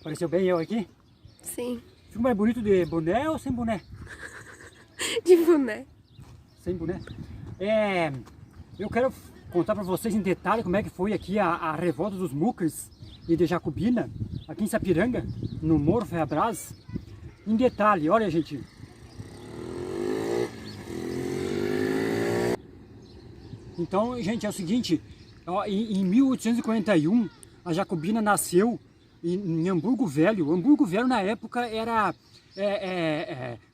Pareceu bem eu aqui? Sim. Fico mais bonito de boné ou sem boné? De boné. Sem boné. Eu quero contar para vocês em detalhe como é que foi aqui a revolta dos Mucas e de Jacobina, aqui em Sapiranga, no Morro Ferrabras. Em detalhe, olha gente. Então, gente, é o seguinte, ó, em 1841, a Jacobina nasceu em Hamburgo Velho. Hamburgo Velho, na época, era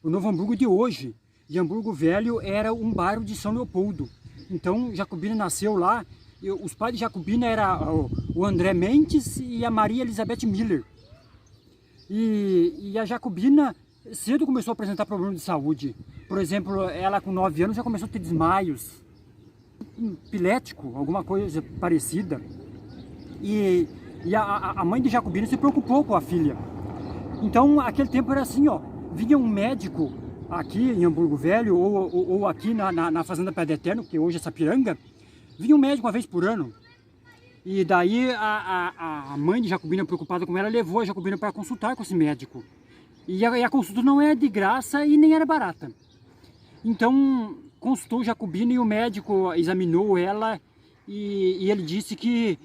o Novo Hamburgo de hoje. E Hamburgo Velho era um bairro de São Leopoldo. Então, Jacobina nasceu lá. Os pais de Jacobina eram o André Mendes e a Maria Elizabeth Miller. E a Jacobina cedo começou a apresentar problemas de saúde. Por exemplo, ela com 9 anos já começou a ter desmaios, epilético, alguma coisa parecida. E a mãe de Jacobina se preocupou com a filha. Então, aquele tempo era assim, ó, vinha um médico aqui em Hamburgo Velho, ou aqui na Fazenda Pé do Eterno, que hoje é Sapiranga, vinha um médico uma vez por ano. E daí a mãe de Jacobina, preocupada com ela, levou a Jacobina para consultar com esse médico. E a consulta não era de graça e nem era barata. Então, consultou Jacobina e o médico examinou ela e ele disse que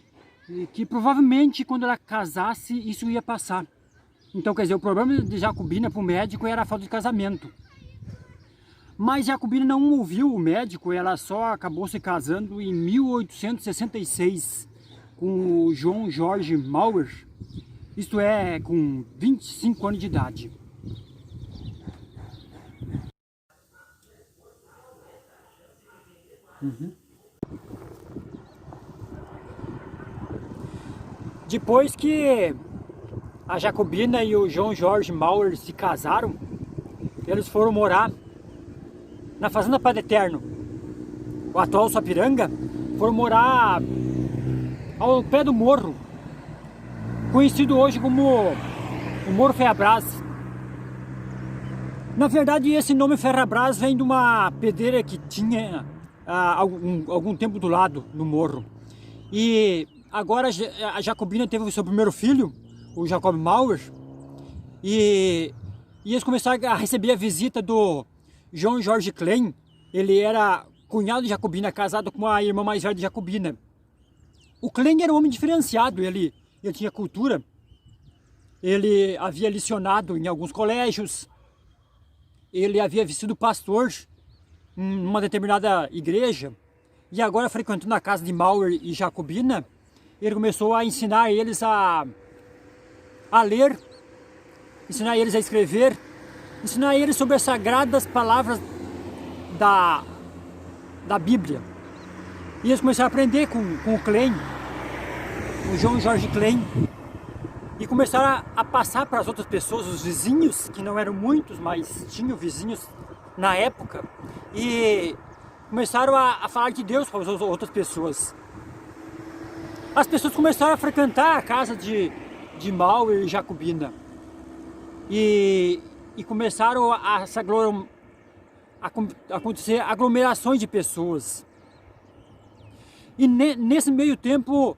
provavelmente quando ela casasse isso ia passar. Então, quer dizer, o problema de Jacobina para o médico era a falta de casamento. Mas Jacobina não ouviu o médico, ela só acabou se casando em 1866 com o João Jorge Mauer, isto é, com 25 anos de idade. Depois que a Jacobina e o João Jorge Mauer se casaram, eles foram morar na Fazenda Pé do Eterno, o atual Sapiranga, foram morar ao pé do morro, conhecido hoje como o Morro Ferrabras. Na verdade, esse nome Ferrabras vem de uma pedreira que tinha algum tempo do lado do morro. E agora a Jacobina teve o seu primeiro filho, o Jacob Mauer, e eles começaram a receber a visita do João Jorge Klein. Ele era cunhado de Jacobina, casado com a irmã mais velha de Jacobina. O Klein era um homem diferenciado, ele tinha cultura, ele havia licionado em alguns colégios, ele havia sido pastor em uma determinada igreja, e agora frequentando a casa de Mauer e Jacobina, ele começou a ensinar eles a ler, ensinar eles a escrever, ensinar eles sobre as sagradas palavras da Bíblia. E eles começaram a aprender com o Klein, o João Jorge Klein, e começaram a passar para as outras pessoas, os vizinhos, que não eram muitos, mas tinham vizinhos na época, e começaram a falar de Deus para as outras pessoas. As pessoas começaram a frequentar a casa de Mauer e Jacobina, e começaram a acontecer aglomerações de pessoas. E nesse meio tempo,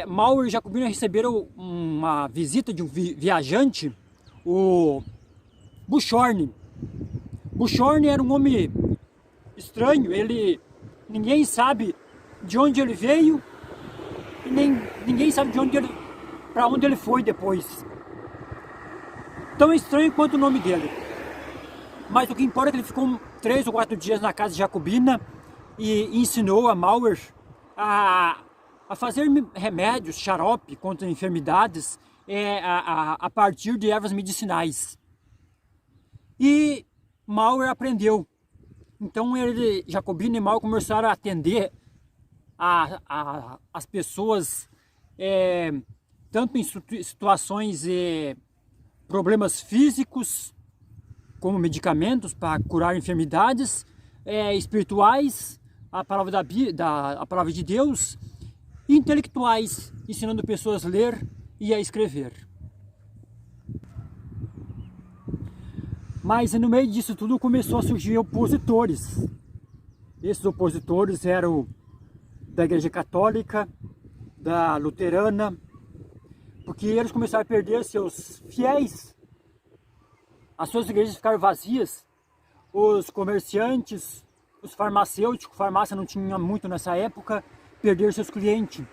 Mauer e Jacobina receberam uma visita de um viajante, o Buchorn. Buchorn era um homem estranho, ninguém sabe de onde ele veio e ninguém sabe para onde ele foi depois. Tão estranho quanto o nome dele. Mas o que importa é que ele ficou 3 ou 4 dias na casa de Jacobina e ensinou a Mauer a fazer remédios, xarope contra enfermidades a partir de ervas medicinais. E Mauer aprendeu. Então Jacobina e Mauer começaram a atender as pessoas tanto em situações problemas físicos, como medicamentos para curar enfermidades, espirituais, a palavra a palavra de Deus, e intelectuais, ensinando pessoas a ler e a escrever. Mas no meio disso tudo começou a surgir opositores. Esses opositores eram da Igreja Católica, da Luterana, porque eles começaram a perder seus fiéis, as suas igrejas ficaram vazias, os comerciantes, os farmacêuticos, farmácia não tinha muito nessa época, perderam seus clientes.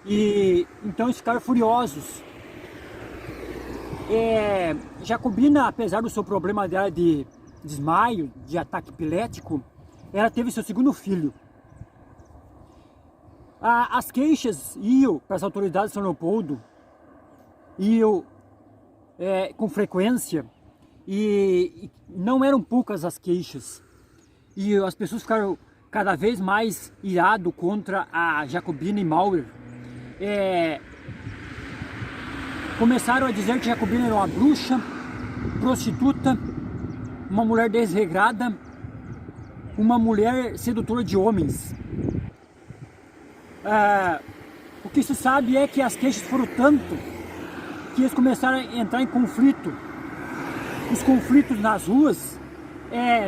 E então eles ficaram furiosos. Jacobina, apesar do seu problema dela de desmaio, de ataque epilético, ela teve seu segundo filho. As queixas iam para as autoridades de São Leopoldo, iam com frequência, e não eram poucas as queixas. E as pessoas ficaram cada vez mais iradas contra a Jacobina e Mauer. Começaram a dizer que Jacobina era uma bruxa, prostituta, uma mulher desregrada, uma mulher sedutora de homens. O que se sabe é que as queixas foram tanto que eles começaram a entrar em conflito. Os conflitos nas ruas,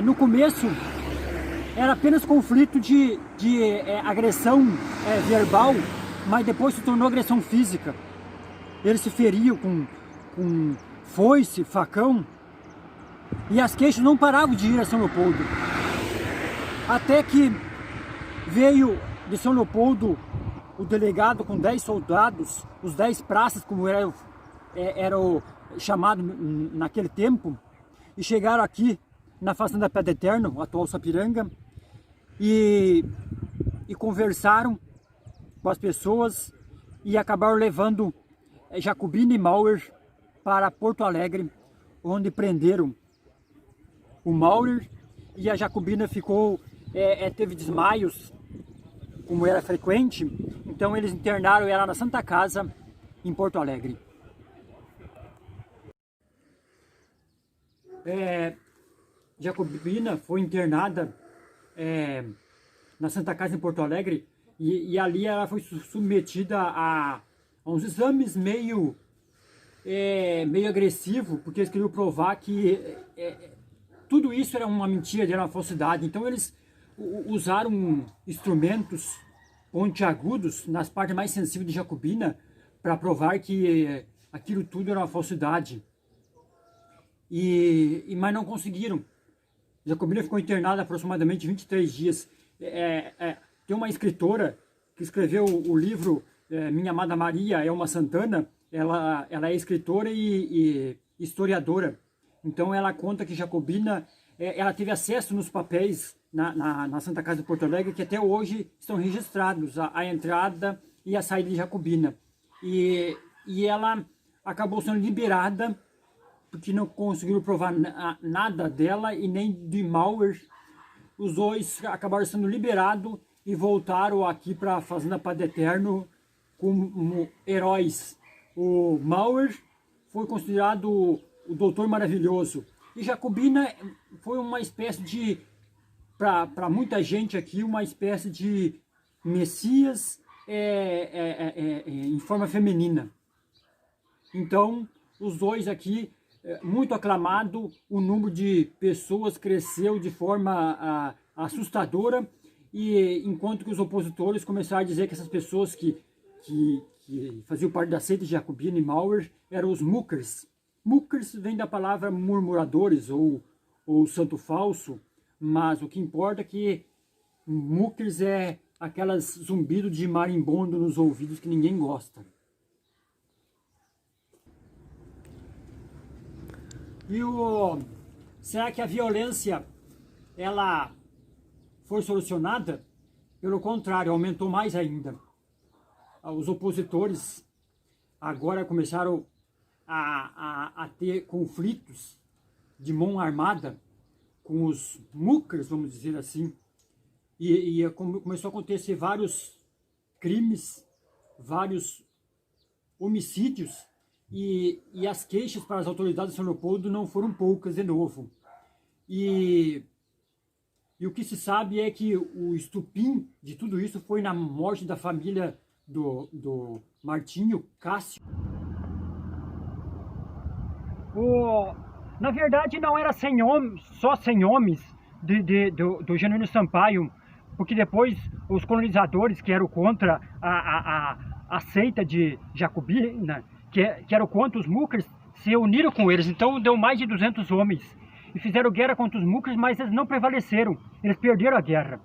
no começo, era apenas conflito de agressão verbal, mas depois se tornou agressão física. Eles se feriam com foice, facão, e as queixas não paravam de ir a São Leopoldo. Até que veio de São Leopoldo o delegado com 10 soldados, os 10 praças, como era o chamado naquele tempo, e chegaram aqui na Fazenda Pedra Eterna, o atual Sapiranga, e conversaram com as pessoas e acabaram levando Jacobina e Mauer para Porto Alegre, onde prenderam o Mauer, e a Jacobina teve desmaios, como era frequente, então eles internaram ela na Santa Casa, em Porto Alegre. Jacobina foi internada na Santa Casa em Porto Alegre, e ali ela foi submetida a uns exames meio agressivo, porque eles queriam provar que tudo isso era uma mentira, era uma falsidade. Então eles usaram instrumentos pontiagudos nas partes mais sensíveis de Jacobina para provar que aquilo tudo era uma falsidade. Mas não conseguiram. Jacobina ficou internada aproximadamente 23 dias. Tem uma escritora que escreveu o livro Minha Amada Maria é uma Santana. Ela é escritora e historiadora. Então ela conta que Jacobina ela teve acesso nos papéis na Santa Casa de Porto Alegre, que até hoje estão registrados a entrada e a saída de Jacobina. E ela acabou sendo liberada, porque não conseguiram provar nada dela e nem de Mauer. Os dois acabaram sendo liberados e voltaram aqui para a Fazenda Padre Eterno como heróis. O Mauer foi considerado o Doutor Maravilhoso. E Jacobina foi uma espécie de, para muita gente aqui, uma espécie de Messias em forma feminina. Então, os dois aqui, muito aclamado, o número de pessoas cresceu de forma assustadora, e enquanto que os opositores começaram a dizer que essas pessoas que faziam parte da seita de Jacobina e Mauer eram os muckers. Muckers vem da palavra murmuradores ou santo falso, mas o que importa é que muckers é aquelas zumbido de marimbondo nos ouvidos que ninguém gosta. Será que a violência ela foi solucionada? Pelo contrário, aumentou mais ainda. Os opositores agora começaram a ter conflitos de mão armada com os muckers, vamos dizer assim, e começou a acontecer vários crimes, vários homicídios, e as queixas para as autoridades de São Leopoldo não foram poucas de novo. E o que se sabe é que o estupim de tudo isso foi na morte da família do Martinho Cássio. Na verdade não era só 100 homens do Genuíno Sampaio, porque depois os colonizadores que eram contra a seita de Jacobina, que era o quanto os Muckers se uniram com eles. Então deu mais de 200 homens e fizeram guerra contra os Muckers, mas eles não prevaleceram, eles perderam a guerra.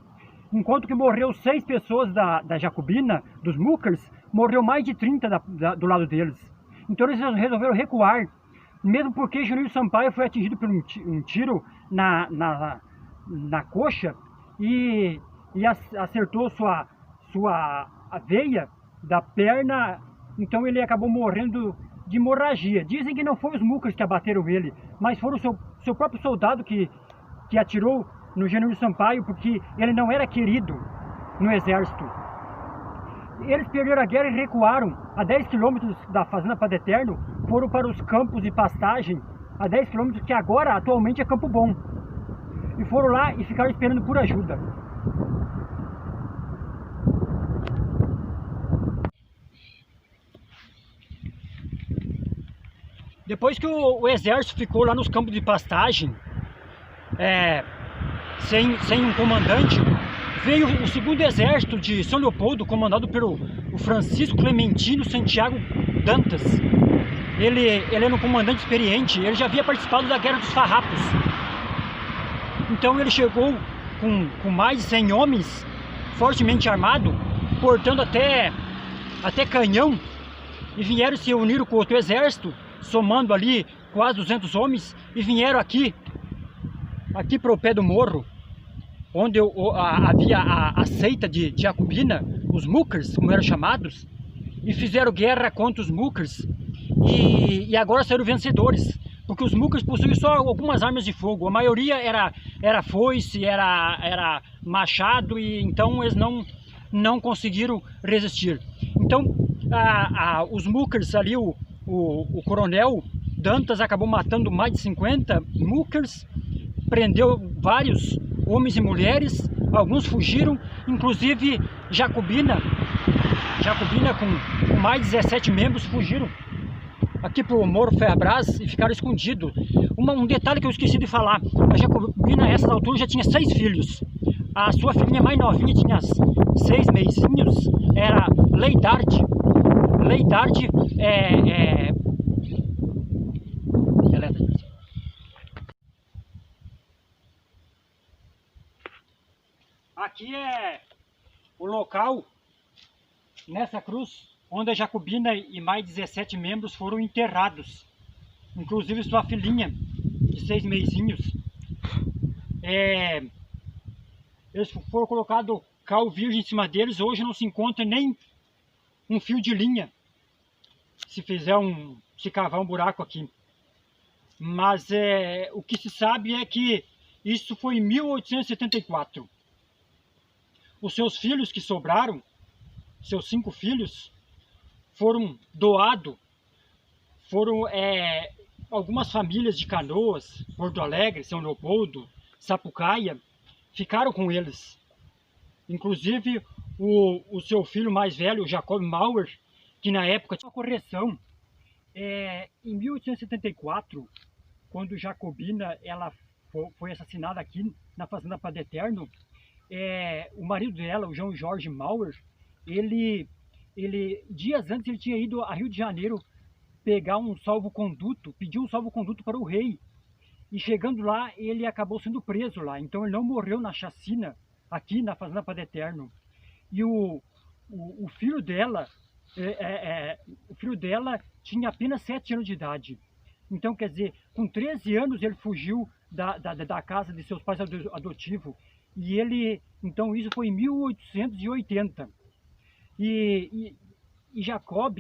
Enquanto que morreu 6 pessoas da Jacobina, dos Muckers, morreu mais de 30 do lado deles. Então eles resolveram recuar, mesmo porque Genil Sampaio foi atingido por um tiro na coxa e acertou a veia da perna, então ele acabou morrendo de hemorragia. Dizem que não foi os Muckers que abateram ele, mas foram o seu próprio soldado que atirou no Genil Sampaio, porque ele não era querido no exército. Eles perderam a guerra e recuaram a 10 quilômetros da fazenda Padre Eterno, foram para os campos de pastagem, a 10 quilômetros, que agora atualmente é Campo Bom. E foram lá e ficaram esperando por ajuda. Depois que o exército ficou lá nos campos de pastagem, sem um comandante, veio o segundo exército de São Leopoldo, comandado pelo Francisco Clementino Santiago Dantas. Ele era um comandante experiente, ele já havia participado da Guerra dos Farrapos. Então ele chegou com mais de 100 homens, fortemente armado, portando até canhão, e vieram se unir com outro exército, somando ali quase 200 homens, e vieram aqui para o pé do morro, onde havia a seita de Jacobina, os Muckers, como eram chamados, e fizeram guerra contra os Muckers, e agora saíram vencedores, porque os Muckers possuíam só algumas armas de fogo, a maioria era foice, era machado, e então eles não conseguiram resistir. Então os Muckers ali, o coronel Dantas acabou matando mais de 50 Muckers, prendeu vários homens e mulheres, alguns fugiram, inclusive Jacobina com mais de 17 membros fugiram aqui para o Morro Ferrabras e ficaram escondidos. Um detalhe que eu esqueci de falar, a Jacobina, a essas alturas, já tinha 6 filhos. A sua filhinha mais novinha tinha 6 meizinhos, era Leidarte. Leidarte aqui é o local, nessa cruz, onde a Jacobina e mais 17 membros foram enterrados, inclusive sua filhinha de 6 meizinhos. Eles foram colocados cal virgem em cima deles. Hoje não se encontra nem um fio de linha, se cavar um buraco aqui. Mas o que se sabe é que isso foi em 1874. Os seus filhos que sobraram, seus 5 filhos, foram doados, algumas famílias de Canoas, Porto Alegre, São Leopoldo, Sapucaia, ficaram com eles. Inclusive o seu filho mais velho, Jacob Mauer, que na época tinha uma correção. Em 1874, quando Jacobina foi assassinada aqui na fazenda Padre Eterno, o marido dela, o João Jorge Mauer, ele dias antes ele tinha ido a Rio de Janeiro pegar um salvo-conduto, pedir um salvo-conduto para o rei. E chegando lá, ele acabou sendo preso lá. Então ele não morreu na chacina aqui na fazenda Padre Eterno. E o filho dela, tinha apenas 7 anos de idade. Então, quer dizer, com 13 anos ele fugiu da casa de seus pais adotivos. E então isso foi em 1880. E Jacob,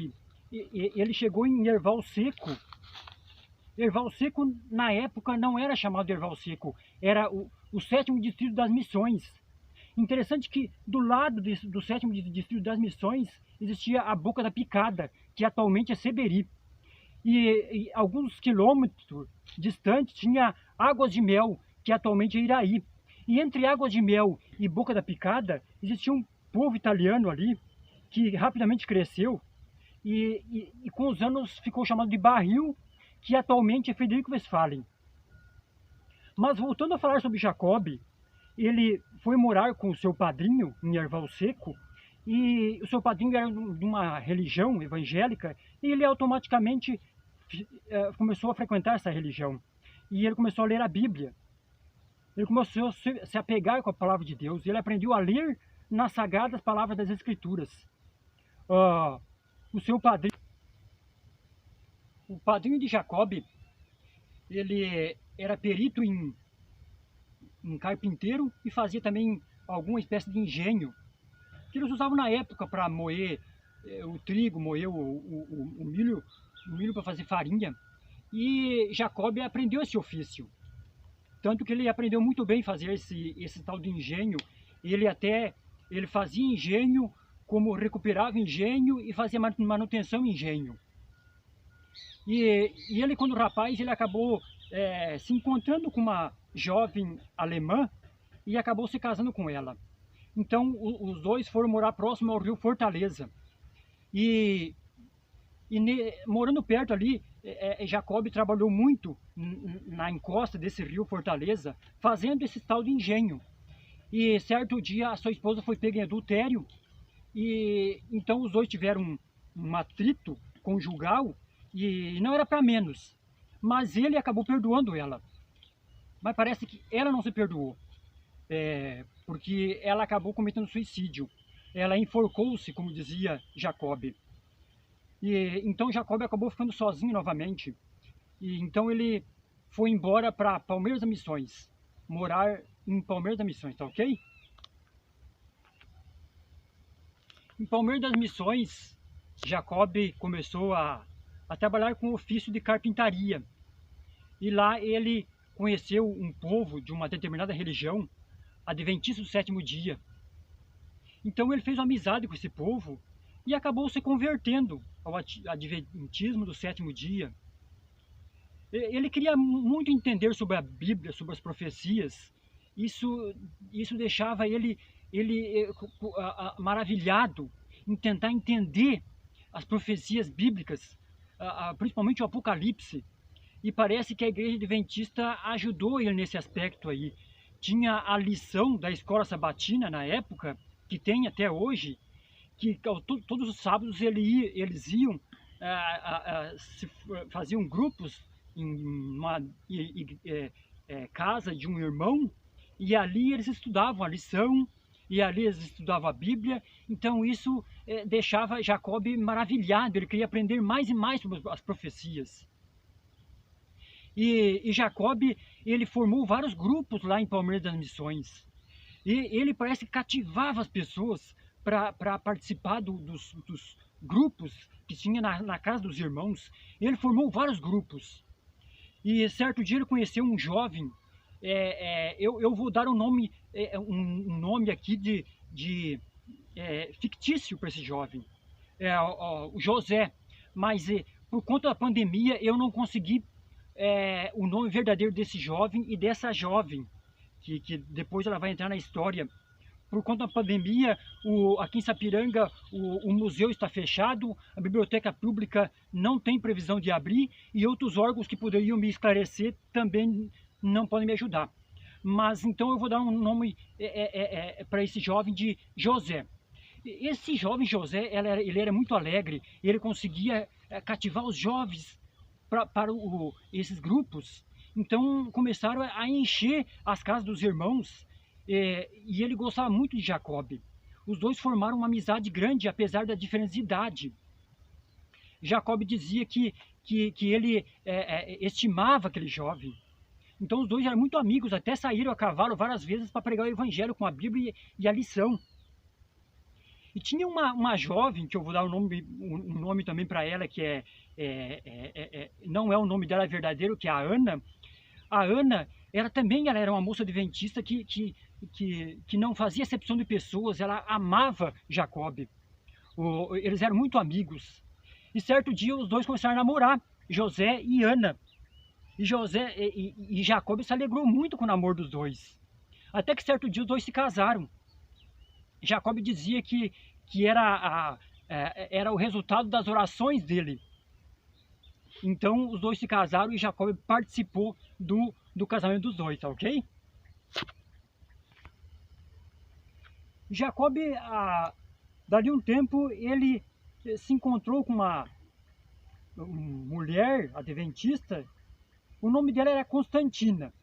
ele chegou em Erval Seco. Erval Seco, na época, não era chamado de Erval Seco, era o 7º Distrito das Missões. Interessante que do lado do 7º Distrito das Missões existia a Boca da Picada, que atualmente é Seberi. E alguns quilômetros distante tinha Águas de Mel, que atualmente é Iraí. E entre Águas de Mel e Boca da Picada existia um povo italiano ali, que rapidamente cresceu e com os anos ficou chamado de Barril, que atualmente é Frederico Westphalen. Mas voltando a falar sobre Jacob, ele foi morar com o seu padrinho em Erval Seco, e o seu padrinho era de uma religião evangélica, e ele automaticamente começou a frequentar essa religião. E ele começou a ler a Bíblia. Ele começou a se apegar com a palavra de Deus. Ele aprendeu a ler nas sagradas palavras das Escrituras. O seu padrinho, o padrinho de Jacob, ele era perito em carpinteiro e fazia também alguma espécie de engenho que eles usavam na época para moer o trigo, moer o milho para fazer farinha. E Jacob aprendeu esse ofício, tanto que ele aprendeu muito bem fazer esse tal de engenho. Ele fazia engenho, como recuperava engenho e fazia manutenção em engenho. E ele, quando rapaz, ele acabou se encontrando com uma jovem alemã e acabou se casando com ela. Então os dois foram morar próximo ao rio Fortaleza. Morando perto ali, Jacob trabalhou muito na encosta desse rio Fortaleza, fazendo esse tal de engenho. E certo dia a sua esposa foi pega em adultério, e então os dois tiveram um atrito conjugal, e não era para menos. Mas ele acabou perdoando ela. Mas parece que ela não se perdoou, porque ela acabou cometendo suicídio. Ela enforcou-se, como dizia Jacob. E então Jacob acabou ficando sozinho novamente. E então ele foi embora para Palmeiras das Missões, morar em Palmeiras das Missões, tá ok? Em Palmeiras das Missões, Jacob começou a trabalhar com o ofício de carpintaria. E lá ele conheceu um povo de uma determinada religião, adventista do sétimo dia. Então ele fez uma amizade com esse povo e acabou se convertendo ao adventismo do sétimo dia. Ele queria muito entender sobre a Bíblia, sobre as profecias. Isso deixava ele maravilhado em tentar entender as profecias bíblicas, principalmente o Apocalipse. E parece que a igreja adventista ajudou ele nesse aspecto aí. Tinha a lição da escola sabatina na época, que tem até hoje, que todos os sábados eles iam, faziam grupos em uma casa de um irmão, e ali eles estudavam a lição, e ali eles estudavam a Bíblia. Então isso deixava Jacob maravilhado, ele queria aprender mais e mais sobre as profecias. E Jacob, ele formou vários grupos lá em Palmeiras das Missões. E ele parece que cativava as pessoas para participar dos grupos que tinha na casa dos irmãos. Ele formou vários grupos. E certo dia ele conheceu um jovem, eu vou dar um nome aqui de fictício para esse jovem, o José, mas por conta da pandemia eu não consegui o nome verdadeiro desse jovem e dessa jovem, que depois ela vai entrar na história. Por conta da pandemia, aqui em Sapiranga, o museu está fechado, a biblioteca pública não tem previsão de abrir, e outros órgãos que poderiam me esclarecer também não podem me ajudar. Mas então eu vou dar um nome para esse jovem de José. Esse jovem José, ele era muito alegre, ele conseguia cativar os jovens para esses grupos. Então começaram a encher as casas dos irmãos, e ele gostava muito de Jacob. Os dois formaram uma amizade grande, apesar da diferença de idade. Jacob dizia que ele estimava aquele jovem. Então os dois eram muito amigos, até saíram a cavalo várias vezes para pregar o evangelho com a Bíblia e a lição. E tinha uma jovem, que eu vou dar um nome também para ela, que não é o nome dela verdadeiro, que é a Ana. A Ana, ela era uma moça adventista que não fazia acepção de pessoas, ela amava Jacob. Eles eram muito amigos. E certo dia os dois começaram a namorar, José e Ana. E Jacob se alegrou muito com o namoro dos dois. Até que certo dia os dois se casaram. Jacob dizia que era o resultado das orações dele. Então os dois se casaram e Jacob participou do casamento dos dois, tá ok? Jacob Dali um tempo ele se encontrou com uma mulher adventista, o nome dela era Constantina,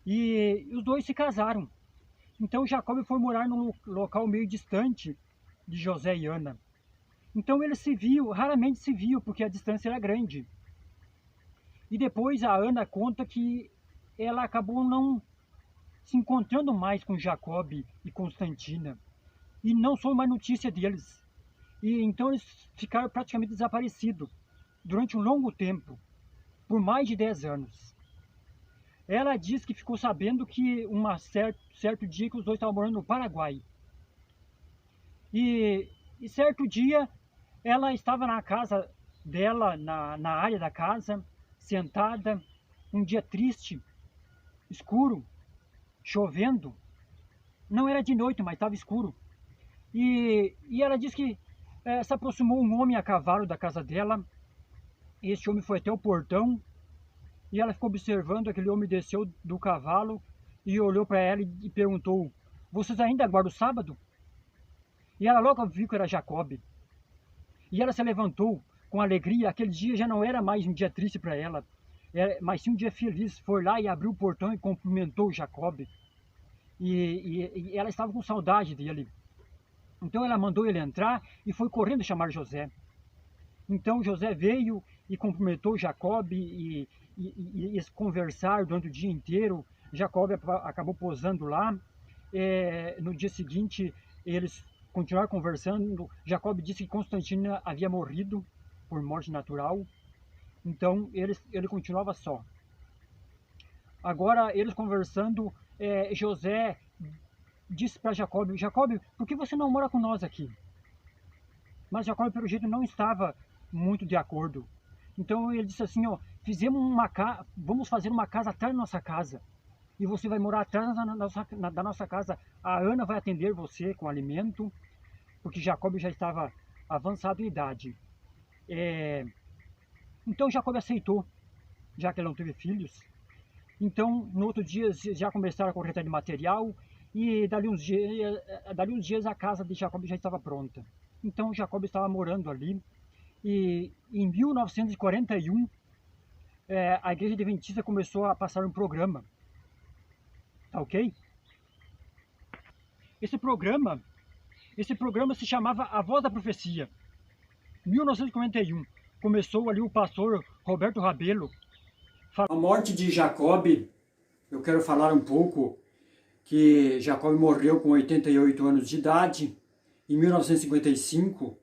e os dois se casaram. Então Jacob foi morar num local meio distante de José e Ana. Então eles se viam, raramente se viam, porque a distância era grande. E depois a Ana conta que ela acabou não se encontrando mais com Jacob e Constantina. E não soube mais notícia deles. E então eles ficaram praticamente desaparecidos durante um longo tempo, por mais de 10 anos. Ela diz que ficou sabendo que certo dia que os dois estavam morando no Paraguai. E certo dia ela estava na casa dela, na área da casa, sentada, um dia triste, escuro, chovendo. Não era de noite, mas estava escuro. E ela diz que se aproximou um homem a cavalo da casa dela. Esse homem foi até o portão e ela ficou observando. Aquele homem desceu do cavalo e olhou para ela e perguntou: "Vocês ainda guardam o sábado?" E ela logo viu que era Jacob. E ela se levantou com alegria. Aquele dia já não era mais um dia triste para ela, mas sim um dia feliz. Foi lá e abriu o portão e cumprimentou Jacob. E ela estava com saudade dele. Então ela mandou ele entrar e foi correndo chamar José. Então José veio e cumprimentou Jacob e eles conversaram durante o dia inteiro. Jacob acabou posando lá. No dia seguinte eles continuaram conversando. Jacob disse que Constantina havia morrido por morte natural. Então ele continuava só. Agora eles conversando, José disse para Jacob: "Jacob, por que você não mora com nós aqui?" Mas Jacob, pelo jeito, não estava muito de acordo. Então ele disse assim: "Ó, vamos fazer uma casa atrás da nossa casa. E você vai morar atrás da nossa casa. A Ana vai atender você com alimento", porque Jacob já estava avançado em idade. Então Jacob aceitou, já que ele não teve filhos. Então, no outro dia, já começaram a colheita de material. E dali uns dias a casa de Jacob já estava pronta. Então Jacob estava morando ali. E em 1941, a Igreja Adventista começou a passar um programa. Tá ok? Esse programa se chamava A Voz da Profecia. 1941. Começou ali o pastor Roberto Rabelo. A morte de Jacob, eu quero falar um pouco, que Jacob morreu com 88 anos de idade, em 1955.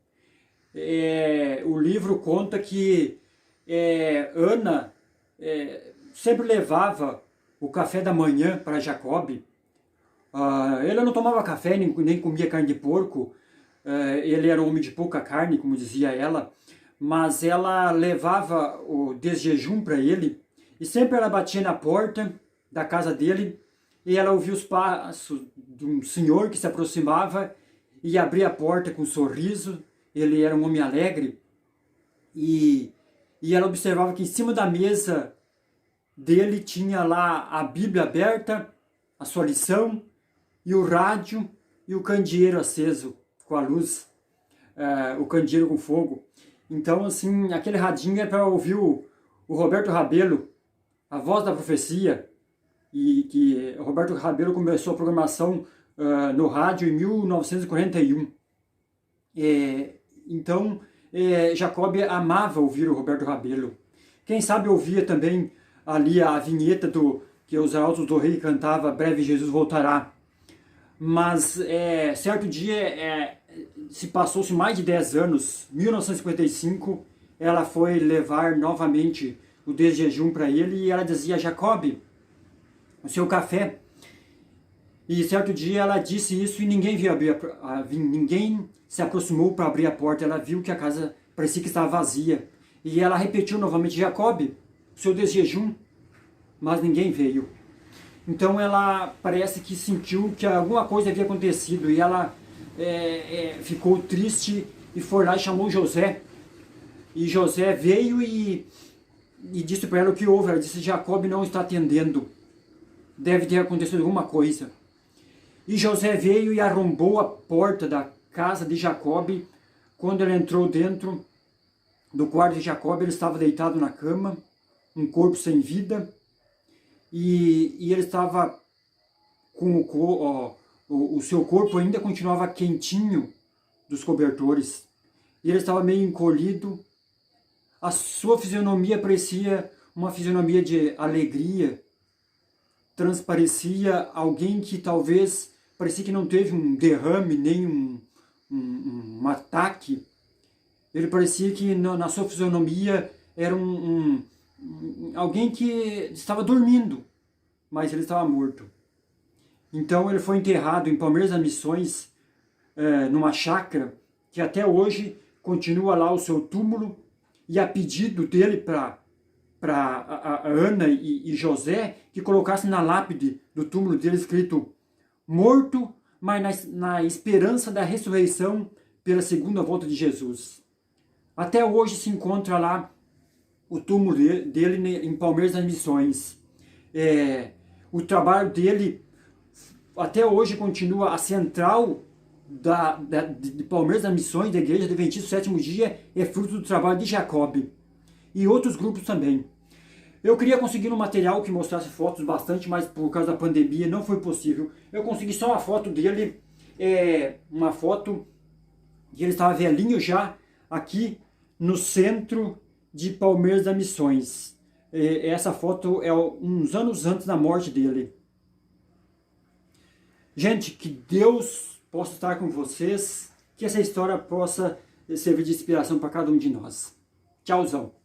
O livro conta que Ana sempre levava o café da manhã para Jacob. Ele não tomava café, nem comia carne de porco. Ele era um homem de pouca carne, como dizia ela. Mas ela levava o desjejum para ele. E sempre ela batia na porta da casa dele. E ela ouvia os passos de um senhor que se aproximava e abria a porta com um sorriso. Ele era um homem alegre. E ela observava que em cima da mesa dele tinha lá a Bíblia aberta, a sua lição, e o rádio e o candeeiro aceso com a luz, o candeeiro com fogo. Então, assim, aquele radinho é para ouvir o Roberto Rabelo, A Voz da Profecia, e que o Roberto Rabelo começou a programação no rádio em 1941. Então, Jacob amava ouvir o Roberto Rabelo. Quem sabe ouvia também ali a vinheta que os Arautos do Rei cantava, "Breve Jesus voltará". Mas certo dia, passou-se mais de 10 anos, 1955, ela foi levar novamente o desjejum para ele e ela dizia: "Jacob, o seu café". E certo dia ela disse isso e ninguém ninguém se aproximou para abrir a porta. Ela viu que a casa parecia que estava vazia. E ela repetiu novamente: "Jacob, o seu desjejum", mas ninguém veio. Então ela parece que sentiu que alguma coisa havia acontecido e ela ficou triste e foi lá e chamou José. E José veio e disse para ela o que houve. Ela disse: "Jacob não está atendendo, deve ter acontecido alguma coisa". E José veio e arrombou a porta casa de Jacobe. Quando ele entrou dentro do quarto de Jacobe, ele estava deitado na cama, um corpo sem vida, e ele estava com o seu corpo ainda continuava quentinho dos cobertores, e ele estava meio encolhido. A sua fisionomia parecia uma fisionomia de alegria, transparecia alguém que talvez parecia que não teve um derrame, nem um ataque. Ele parecia que na sua fisionomia era alguém que estava dormindo, mas ele estava morto. Então ele foi enterrado em Palmeiras das Missões, numa chácara, que até hoje continua lá o seu túmulo, e a pedido dele para Ana e José, que colocassem na lápide do túmulo dele escrito: morto, mas na esperança da ressurreição pela segunda volta de Jesus. Até hoje se encontra lá o túmulo dele em Palmeiras das Missões. O trabalho dele até hoje continua. A central de Palmeiras das Missões, da Igreja Adventista do Sétimo Dia, é fruto do trabalho de Jacobe e outros grupos também. Eu queria conseguir um material que mostrasse fotos bastante, mas por causa da pandemia não foi possível. Eu consegui só uma foto dele, uma foto que ele estava velhinho já, aqui no centro de Palmeiras das Missões. Essa foto é uns anos antes da morte dele. Gente, que Deus possa estar com vocês, que essa história possa servir de inspiração para cada um de nós. Tchauzão!